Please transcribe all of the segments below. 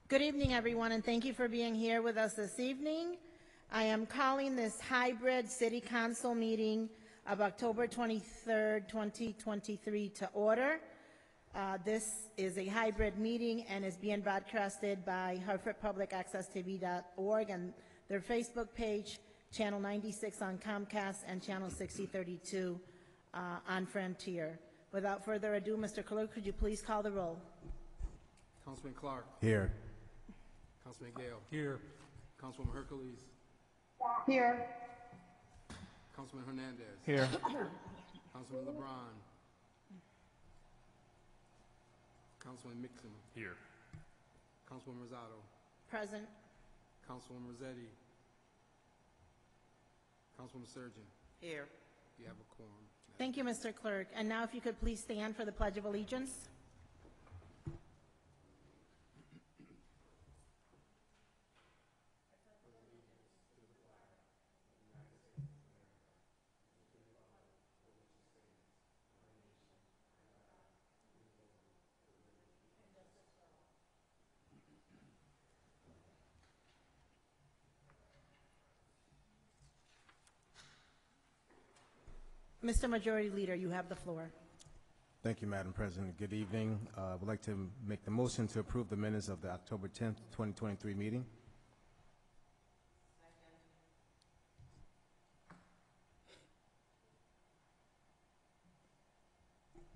Good evening, everyone, and thank you for being here with us this evening. I am calling this hybrid City Council meeting of October 23rd, 2023 to order. This is a hybrid meeting and is being broadcasted by HartfordPublicAccessTV.org and their Facebook page, Channel 96 on Comcast and Channel 6032 on Frontier. Without further ado, Mr. Clerk, could you please call the roll? Councilman Clark. Here. Councilman Gale. Here. Councilwoman Hercules. Here. Councilman Hernandez. Here. Councilman LeBron. Councilman Mixon. Here. Councilwoman Rosado. Present. Councilwoman Rossetti. Councilwoman Surgeon. Here. You have a quorum. Thank you, Mr. Clerk. And now if you could please stand for the Pledge of Allegiance. Mr. Majority Leader, you have the floor. Thank you, Madam President. Good evening. I would like to make the motion to approve the minutes of the October 10th, 2023 meeting.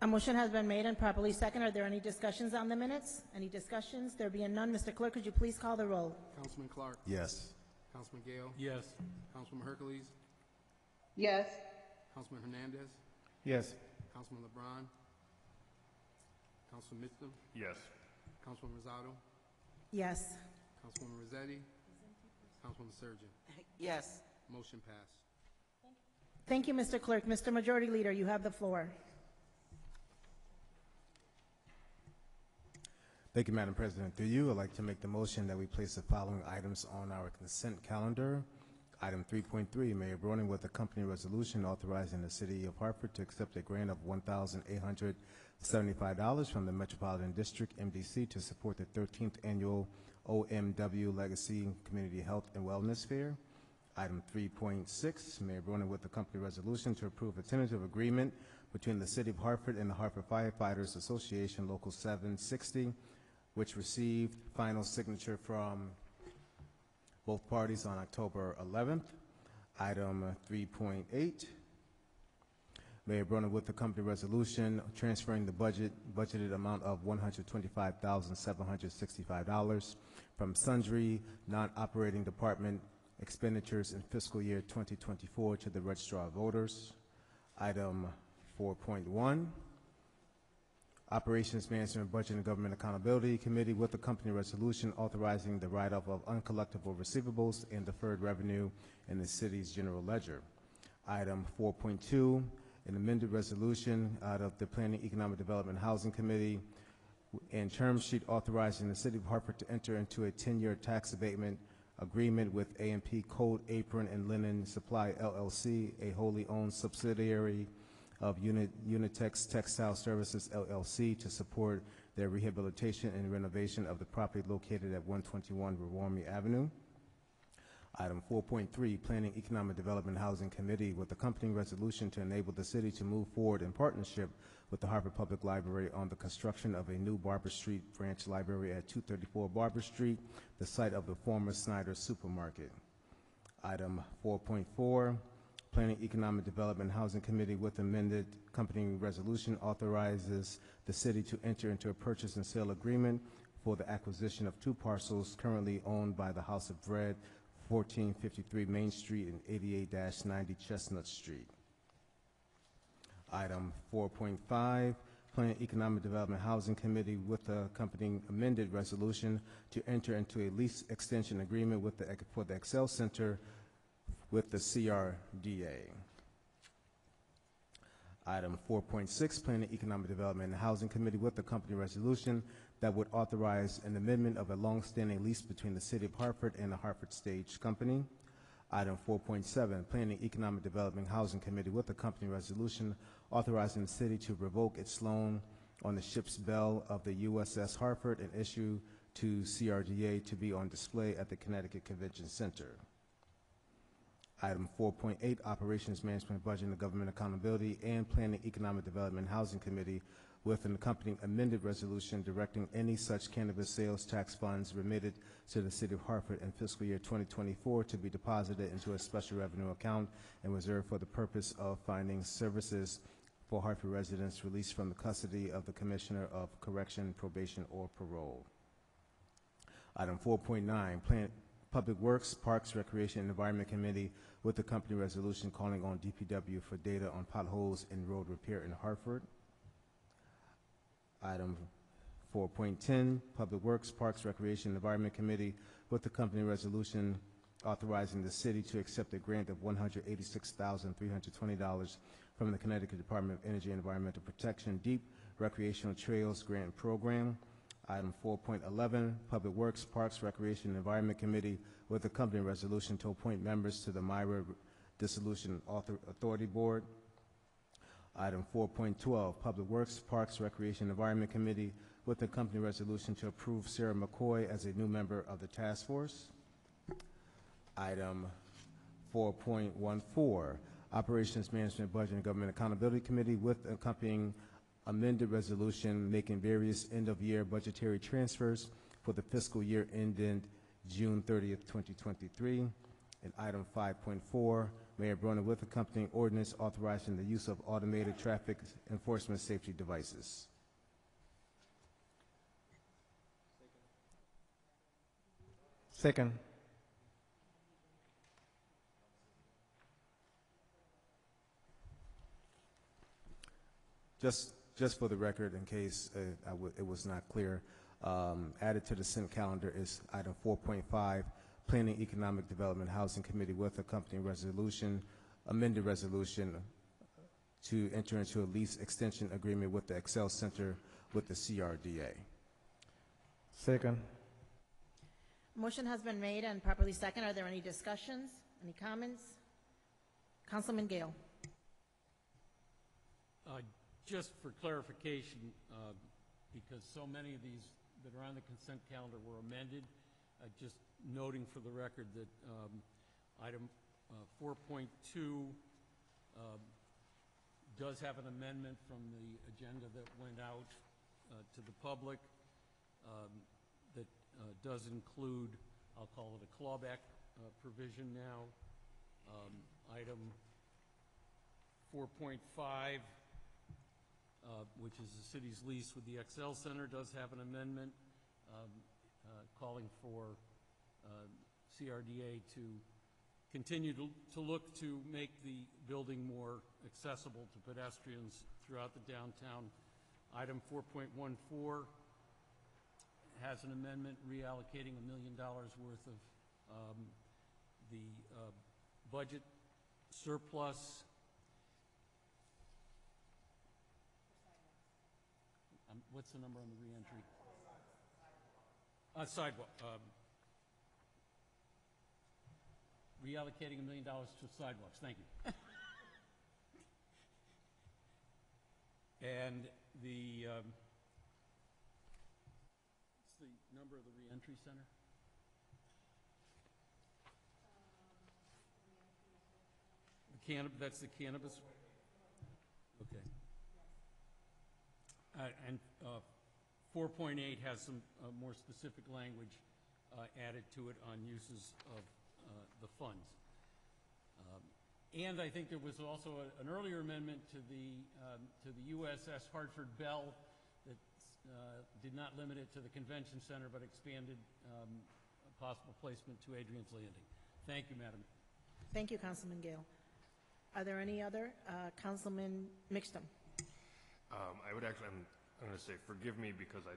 A motion has been made and properly seconded. Are there any discussions on the minutes? Any discussions? There being none, Mr. Clerk, could you please call the roll? Councilman Clark. Yes. Councilman Gale. Yes. Councilwoman Hercules. Yes. Councilman Hernandez. Yes. Councilman LeBron. Councilman Mixon. Yes. Councilwoman Rosado. Yes. Councilwoman Rossetti. Councilwoman Surgeon. Yes. Motion passed. Thank you, Mr. Clerk. Mr. Majority Leader, you have the floor. Thank you, Madam President. Through you, I'd like to make the motion that we place the following items on our consent calendar. Item 3.3, Mayor Broning with a company resolution authorizing the City of Hartford to accept a grant of $1,875 from the Metropolitan District MDC to support the 13th Annual OMW Legacy Community Health and Wellness Fair. Item 3.6, Mayor Broning with a company resolution to approve a tentative agreement between the City of Hartford and the Hartford Firefighters Association Local 760, which received final signature from both parties on October 11th. Item 3.8, Mayor Broner with the company resolution transferring the budgeted amount of $125,765 from sundry non-operating department expenditures in fiscal year 2024 to the Registrar of Voters. Item 4.1, Operations Management, Budget and Government Accountability Committee with the company resolution authorizing the write-off of uncollectible receivables and deferred revenue in the city's general ledger. Item 4.2, an amended resolution out of the Planning, Economic Development, Housing Committee and term sheet authorizing the City of Hartford to enter into a 10-year tax abatement agreement with A&P Cold Apron and Linen Supply LLC, a wholly owned subsidiary of Unitex Textile Services LLC, to support their rehabilitation and renovation of the property located at 121 Rawarmie Avenue. Item 4.3, Planning, Economic Development, Housing Committee with accompanying resolution to enable the city to move forward in partnership with the Hartford Public Library on the construction of a new Barber Street branch library at 234 Barber Street, the site of the former Snyder Supermarket. Item 4.4, Planning, Economic Development, Housing Committee with amended accompanying resolution authorizes the city to enter into a purchase and sale agreement for the acquisition of 2 parcels currently owned by the House of Bread, 1453 Main Street and 88-90 Chestnut Street. Item 4.5, Planning, Economic Development, Housing Committee with the accompanying amended resolution to enter into a lease extension agreement with for the Excel Center with the CRDA. Item 4.6, Planning, Economic Development and Housing Committee with the company resolution that would authorize an amendment of a long-standing lease between the City of Hartford and the Hartford Stage Company. Item 4.7, Planning, Economic Development, Housing Committee with the company resolution authorizing the city to revoke its loan on the ship's bell of the USS Hartford and issue to CRDA to be on display at the Connecticut Convention Center. Item 4.8, Operations Management, Budget and Government Accountability and Planning, Economic Development and Housing Committee with an accompanying amended resolution directing any such cannabis sales tax funds remitted to the City of Hartford in fiscal year 2024 to be deposited into a special revenue account and reserved for the purpose of finding services for Hartford residents released from the custody of the Commissioner of Correction, Probation, or Parole. Item 4.9, Public Works, Parks, Recreation, and Environment Committee with the company resolution calling on DPW for data on potholes and road repair in Hartford. Item 4.10, Public Works, Parks, Recreation, and Environment Committee with the company resolution authorizing the city to accept a grant of $186,320 from the Connecticut Department of Energy and Environmental Protection Deep Recreational Trails Grant Program. Item 4.11, Public Works, Parks, Recreation, and Environment Committee with a company resolution to appoint members to the Myra Dissolution Authority Board. Item 4.12, Public Works, Parks, Recreation, and Environment Committee with a company resolution to approve Sarah McCoy as a new member of the task force. Item 4.14, Operations Management, Budget, and Government Accountability Committee with accompanying amended resolution making various end-of-year budgetary transfers for the fiscal year ended June 30th, 2023. And item 5.4, Mayor Broner with accompanying ordinance authorizing the use of automated traffic enforcement safety devices. Second. Just for the record, in case it was not clear, added to the Senate calendar is item 4.5, Planning, Economic Development, Housing Committee with accompanying resolution, amended resolution to enter into a lease extension agreement with the Excel Center with the CRDA. Second. Motion has been made and properly second. Are there any discussions? Any comments? Councilman Gale. Just for clarification, because so many of these that are on the consent calendar were amended, just noting for the record that item 4.2 does have an amendment from the agenda that went out to the public that does include, I'll call it a clawback provision now. Item 4.5, which is the city's lease with the Excel Center, does have an amendment calling for CRDA to continue to look to make the building more accessible to pedestrians throughout the downtown. Item 4.14 has an amendment reallocating $1 million worth of the budget surplus. What's the number on the reentry? Sidewalk. Reallocating $1 million to sidewalks. Thank you. And the what's the number of the reentry center? That's the cannabis. Okay. And 4.8 has some more specific language added to it on uses of the funds. And I think there was also an earlier amendment to the USS Hartford Bell that did not limit it to the convention center, but expanded possible placement to Adrian's Landing. Thank you, Madam. Thank you, Councilman Gale. Are there any other? Councilman Mixtum. I would actually, I'm going to say, forgive me because I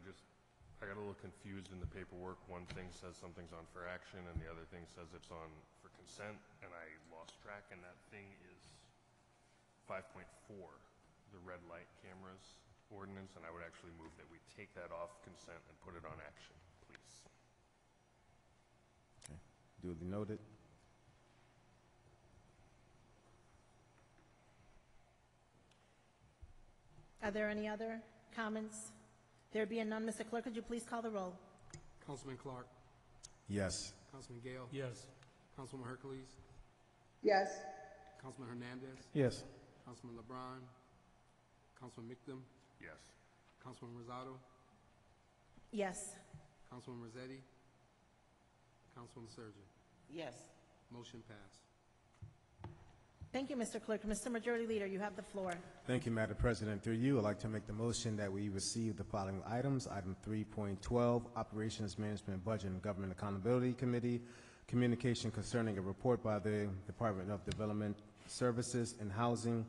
got a little confused in the paperwork. One thing says something's on for action, and the other thing says it's on for consent, and I lost track, and that thing is 5.4, the red light cameras ordinance, and I would actually move that we take that off consent and put it on action, please. Okay. Duly noted. Are there any other comments? There being none, Mr. Clerk, could you please call the roll? Councilman Clark, Yes. Councilman Gale, Yes. Councilwoman Hercules, Yes. Councilman Hernandez, Yes. Councilman LeBron, Councilman Michdom, Yes. Councilman Rosado, Yes. Councilman Rossetti, Councilwoman Surgeon. Yes. Motion passed. Thank you, Mr. Clerk. Mr. Majority Leader, you have the floor. Thank you, Madam President. Through you, I'd like to make the motion that we receive the following items. Item 3.12, Operations Management Budget and Government Accountability Committee, communication concerning a report by the Department of Development Services and Housing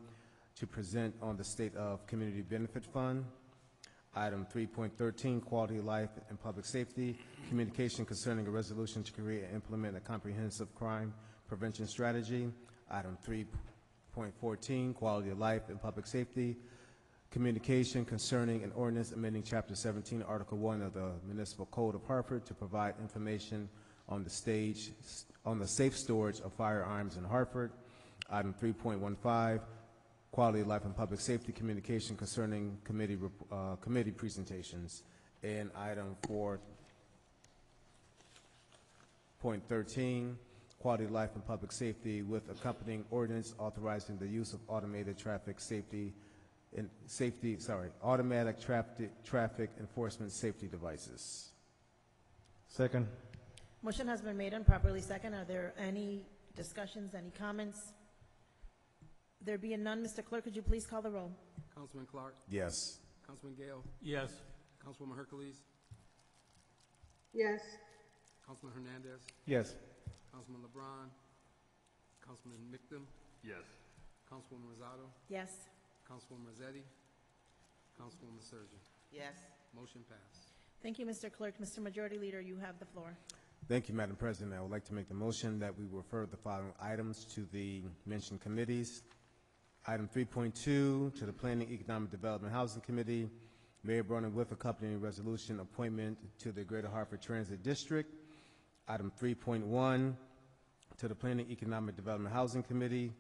to present on the State of Community Benefit Fund. Item 3.13, Quality of Life and Public Safety, communication concerning a resolution to create and implement a comprehensive crime prevention strategy. Item 3.14, Quality of Life and Public Safety, communication concerning an ordinance amending Chapter 17, Article 1 of the Municipal Code of Hartford to provide information on the safe storage of firearms in Hartford. Item 3.15, Quality of Life and Public Safety, communication concerning committee presentations. And item 4.13, Quality of Life and Public Safety with accompanying ordinance authorizing the use of automatic traffic enforcement safety devices. Second. Motion has been made and properly second. Are there any discussions, any comments? There being none, Mr. Clerk, could you please call the roll? Councilman Clark, Yes. Councilman Gale, Yes. Councilwoman Hercules, Yes. Councilman Hernandez, Yes. Councilman LeBron, Councilman Michdom, Yes. Councilwoman Rosado, Yes. Councilwoman Rossetti, Councilwoman Surgeon. Yes. Motion passed. Thank you, Mr. Clerk. Mr. Majority Leader, you have the floor. Thank you, Madam President. I would like to make the motion that we refer the following items to the mentioned committees. Item 3.2, to the Planning, Economic Development, Housing Committee, Mayor Bronin with accompanying resolution, appointment to the Greater Hartford Transit District. Item 3.1, to the Planning, Economic Development, Housing Committee,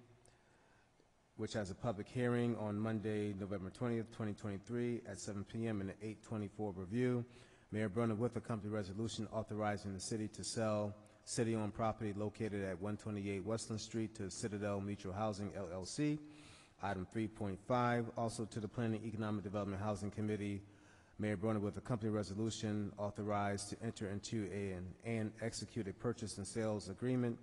which has a public hearing on Monday, November 20th, 2023 at 7 p.m. and an 824 review. Mayor Bronin with accompanying resolution authorizing the city to sell city-owned property located at 128 Westland Street to Citadel Mutual Housing, LLC. Item 3.5, also to the Planning, Economic Development, Housing Committee, Mayor Bronin with accompanying resolution authorized to enter into and execute a purchase and sales agreement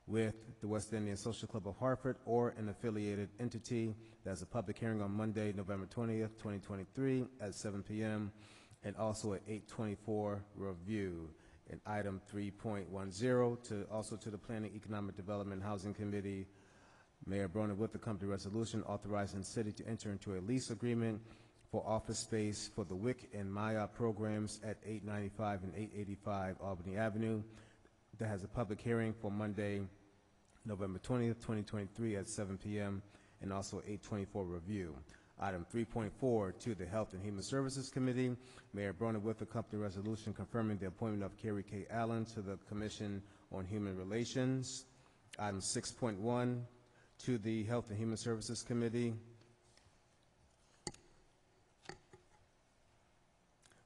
with the West Indian Social Club of Hartford or an affiliated entity. That's a public hearing on Monday, November 20th, 2023 at 7 p.m. and also at 824 review. And item 3.10, also to the Planning, Economic Development, Housing Committee, Mayor Bronin with the company resolution authorizing the city to enter into a lease agreement for office space for the WIC and MIA programs at 895 and 885 Albany Avenue. That has a public hearing for Monday, November 20th, 2023 at 7 p.m. and also 824 review. Item 3.4, to the Health and Human Services Committee, Mayor Bronin with the company resolution confirming the appointment of Carrie K. Allen to the Commission on Human Relations. Item 6.1, to the Health and Human Services Committee,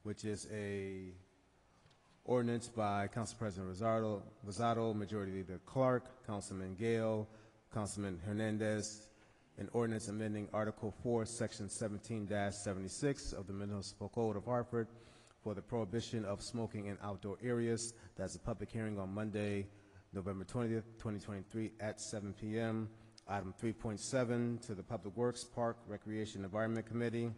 which is a ordinance by Council President Rosado, Majority Leader Clark, Councilman Gale, Councilman Hernandez, an ordinance amending Article 4, Section 17-76 of the Municipal Code of Hartford for the prohibition of smoking in outdoor areas. That's a public hearing on Monday, November 20th, 2023 at 7 p.m. Item 3.7, to the Public Works, Park, Recreation, Environment Committee.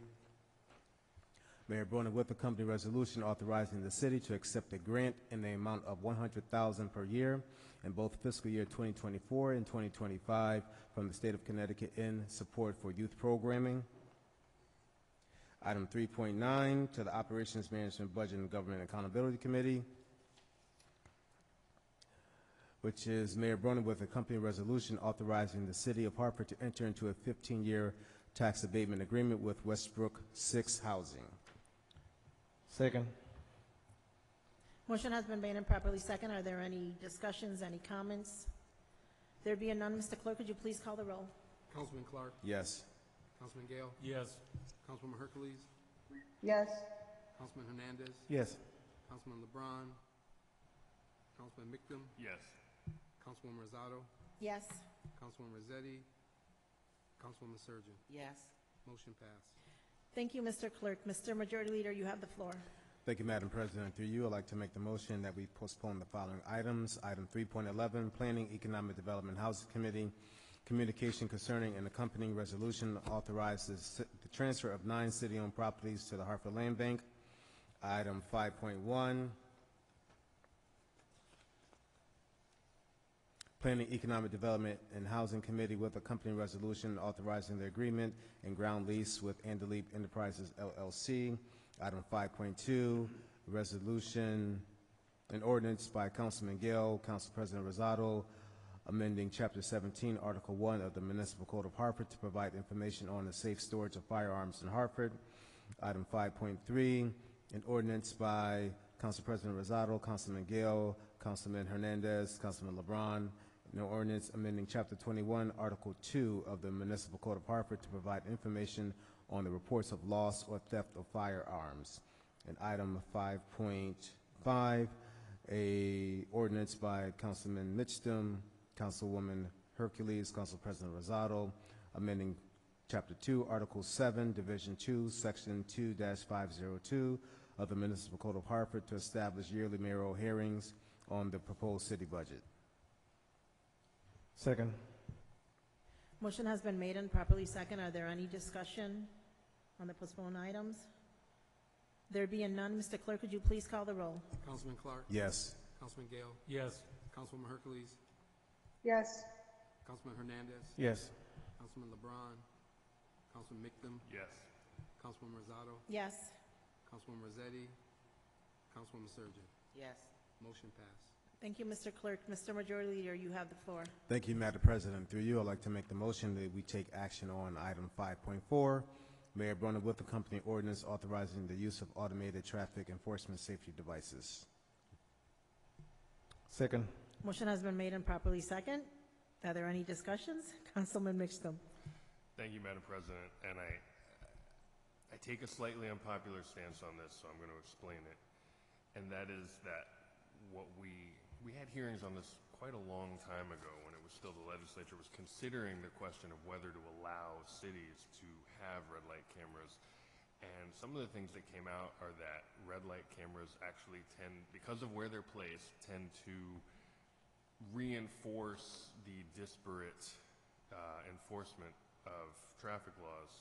Mayor Bronin with the company resolution authorizing the city to accept a grant in the amount of $100,000 per year in both fiscal year 2024 and 2025 from the state of Connecticut in support for youth programming. Item 3.9, to the Operations Management Budget and Government Accountability Committee, which is Mayor Bronin with a company resolution authorizing the city of Hartford to enter into a 15-year tax abatement agreement with Westbrook 6 Housing. Second. Motion has been made and properly second. Are there any discussions, any comments? There being none, Mr. Clerk, could you please call the roll? Councilman Clark, Yes. Councilman Gale, Yes. Councilwoman Hercules, Yes. Councilman Hernandez, Yes. Councilman LeBron, Councilman Mictum, Yes. Councilwoman Rosado, Yes. Councilwoman Rossetti, Councilwoman Surgeon. Yes. Motion passed. Thank you, Mr. Clerk. Mr. Majority Leader, you have the floor. Thank you, Madam President. Through you, I'd like to make the motion that we postpone the following items. Item 3.11, Planning, Economic Development, Housing Committee, communication concerning an accompanying resolution authorizes the transfer of 9 city-owned properties to the Hartford Land Bank. Item 5.1, Planning, Economic Development, and Housing Committee with accompanying resolution authorizing the agreement and ground lease with Andalib Enterprises LLC. Item 5.2, resolution, an ordinance by Councilman Gale, Council President Rosado, amending Chapter 17, Article 1 of the Municipal Code of Hartford to provide information on the safe storage of firearms in Hartford. Item 5.3, an ordinance by Council President Rosado, Councilman Gale, Councilman Hernandez, Councilman LeBron, an ordinance amending Chapter 21, Article 2 of the Municipal Code of Hartford to provide information on the reports of loss or theft of firearms. And item 5.5, a ordinance by Councilman Mitchum, Councilwoman Hercules, Council President Rosado, amending Chapter 2, Article 7, Division 2, Section 2-502 of the Municipal Code of Hartford to establish yearly mayoral hearings on the proposed city budget. Second. Motion has been made and properly second. Are there any discussion on the postponed items? There being none, Mr. Clerk, could you please call the roll? Councilman Clark, Yes. Councilman Gale, Yes. Councilwoman Hercules, Yes. Councilman Hernandez, Yes. Councilman LeBron, Councilman Mictum, Yes. Councilwoman Rosado, Yes. Councilwoman Rossetti, Councilwoman Surgeon. Yes. Motion passed. Thank you, Mr. Clerk. Mr. Majority Leader, you have the floor. Thank you, Madam President. Through you, I'd like to make the motion that we take action on item 5.4, Mayor Brunner with the company ordinance authorizing the use of automated traffic enforcement safety devices. Second. Motion has been made and properly second. Are there any discussions? Councilman Mitchum. Thank you, Madam President. And I take a slightly unpopular stance on this, so I'm going to explain it. And that is that what we had hearings on this quite a long time ago when it was still the legislature was considering the question of whether to allow cities to have red light cameras. And some of the things that came out are that red light cameras actually tend, because of where they're placed, tend to reinforce the disparate enforcement of traffic laws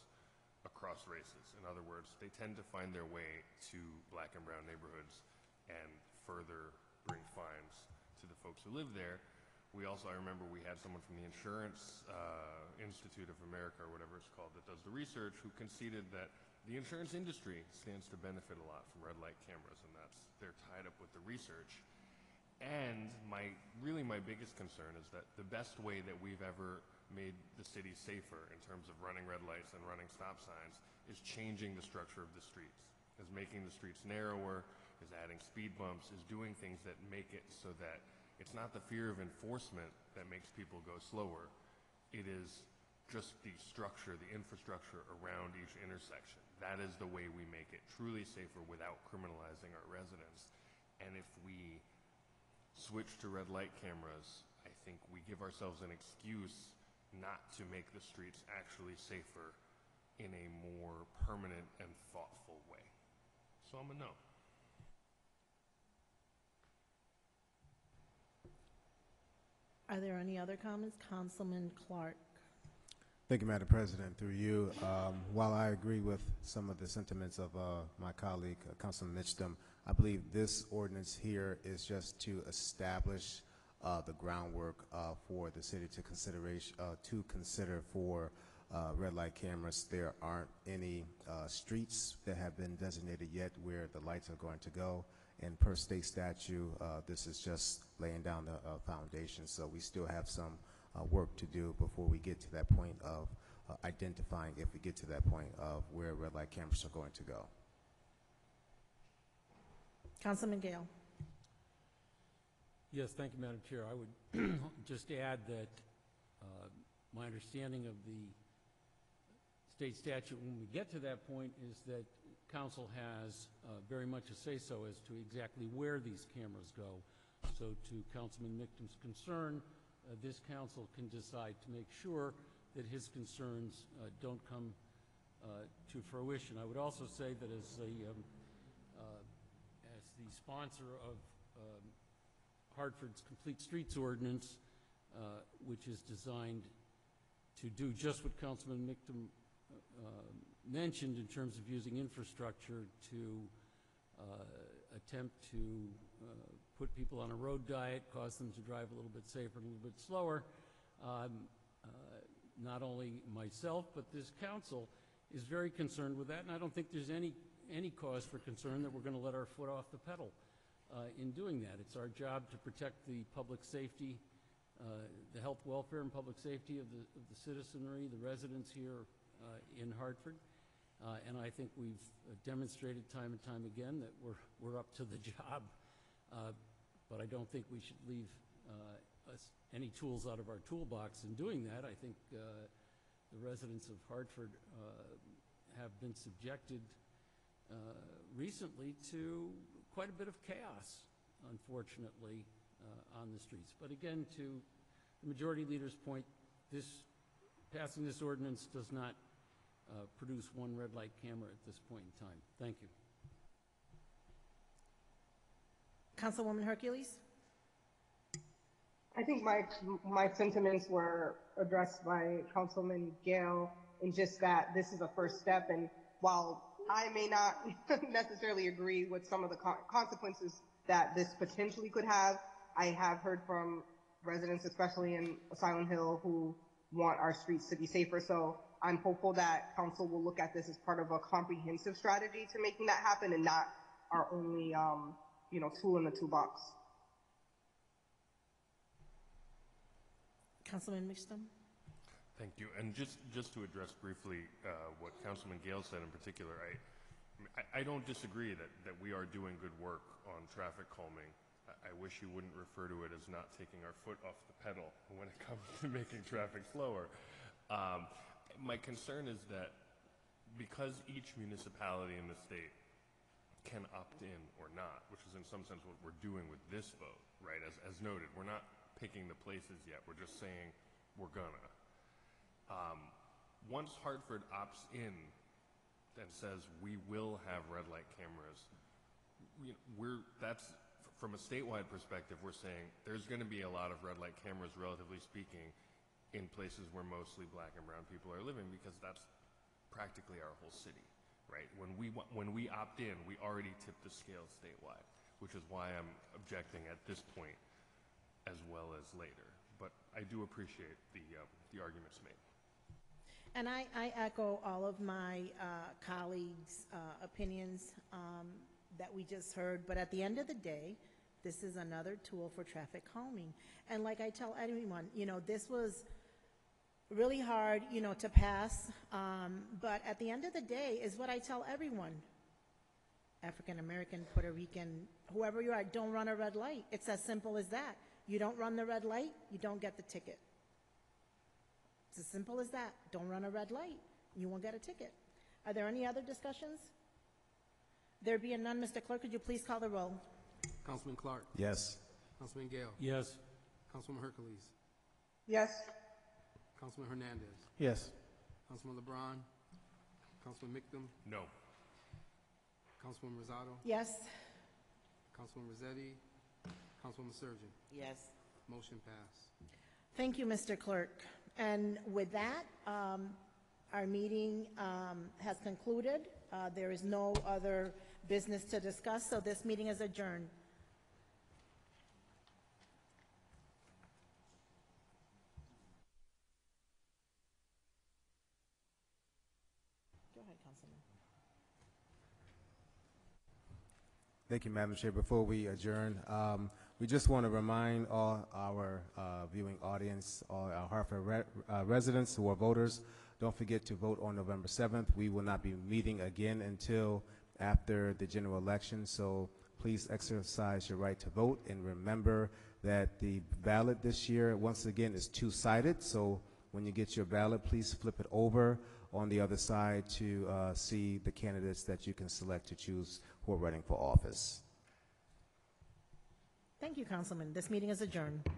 across races. In other words, they tend to find their way to black and brown neighborhoods and further bring fines to the folks who live there. We also, I remember we had someone from the Insurance Institute of America, or whatever it's called, that does the research, who conceded that the insurance industry stands to benefit a lot from red light cameras, and they're tied up with the research. And my biggest concern is that the best way that we've ever made the city safer in terms of running red lights and running stop signs is changing the structure of the streets, is making the streets narrower, is adding speed bumps, is doing things that make it so that it's not the fear of enforcement that makes people go slower. It is just the structure, the infrastructure around each intersection. That is the way we make it truly safer without criminalizing our residents. And if we switch to red light cameras, I think we give ourselves an excuse not to make the streets actually safer in a more permanent and thoughtful way. So I'm a no. Are there any other comments? Councilman Clark. Thank you, Madam President. Through you, while I agree with some of the sentiments of my colleague, Councilman Mitchum, I believe this ordinance here is just to establish the groundwork for the city to consider for red light cameras. There aren't any streets that have been designated yet where the lights are going to go. And per state statute, this is just laying down the foundation. So we still have some work to do before we get to that point of identifying, if we get to that point, of where red light cameras are going to go. Councilman Gale. Yes, thank you, Madam Chair. I would just add that my understanding of the state statute when we get to that point is that council has very much a say-so as to exactly where these cameras go. So to Councilman Mictum's concern, this council can decide to make sure that his concerns don't come to fruition. I would also say that as the sponsor of Hartford's Complete Streets Ordinance, which is designed to do just what Councilman Mictum mentioned in terms of using infrastructure to attempt to put people on a road diet, cause them to drive a little bit safer, a little bit slower. Not only myself, but this council is very concerned with that, and I don't think there's any cause for concern that we're going to let our foot off the pedal in doing that. It's our job to protect the public safety, the health, welfare, and public safety of the citizenry, the residents here in Hartford. And I think we've demonstrated time and time again that we're up to the job. But I don't think we should leave any tools out of our toolbox in doing that. I think the residents of Hartford have been subjected recently to quite a bit of chaos, unfortunately, on the streets. But again, to the majority leader's point, passing this ordinance does not produce one red light camera at this point in time. Thank you. Councilwoman Hercules? I think my sentiments were addressed by Councilman Gale in just that this is a first step, and while I may not necessarily agree with some of the consequences that this potentially could have, I have heard from residents, especially in Asylum Hill, who want our streets to be safer. So I'm hopeful that council will look at this as part of a comprehensive strategy to making that happen, and not our only tool in the toolbox. Councilman Mixtum? Thank you. And just to address briefly what Councilman Gale said in particular, I don't disagree that we are doing good work on traffic calming. I wish you wouldn't refer to it as not taking our foot off the pedal when it comes to making traffic slower. My concern is that because each municipality in the state can opt in or not, which is in some sense what we're doing with this vote, right? As noted, we're not picking the places yet. We're just saying we're gonna. Once Hartford opts in and says we will have red light cameras, that's from a statewide perspective. We're saying there's going to be a lot of red light cameras, relatively speaking, in places where mostly black and brown people are living, because that's practically our whole city, right? When we opt in, we already tip the scale statewide, which is why I'm objecting at this point as well as later. But I do appreciate the arguments made. And I echo all of my colleagues' opinions that we just heard, but at the end of the day, this is another tool for traffic calming. And like I tell everyone, this was really hard, to pass, but at the end of the day is what I tell everyone. African American, Puerto Rican, whoever you are, don't run a red light. It's as simple as that. You don't run the red light, you don't get the ticket. It's as simple as that. Don't run a red light, you won't get a ticket. Are there any other discussions? There being none, Mr. Clerk, could you please call the roll? Councilman Clark. Yes. Councilman Gale. Yes. Councilwoman Hercules. Yes. Councilman Hernandez. Yes. Councilman LeBron. Councilman Mictum. No. Councilwoman Rosado. Yes? Councilwoman Rossetti. Councilwoman Surgeon. Yes. Motion passed. Thank you, Mr. Clerk. And with that, our meeting has concluded. There is no other business to discuss, so this meeting is adjourned. Go ahead, Councilman. Thank you, Madam Chair. Before we adjourn, we just want to remind all our viewing audience, all our Hartford residents who are voters, don't forget to vote on November 7th. We will not be meeting again until after the general election, so please exercise your right to vote, and remember that the ballot this year, once again, is two-sided, so when you get your ballot, please flip it over on the other side to see the candidates that you can select to choose who are running for office. Thank you, Councilman. This meeting is adjourned.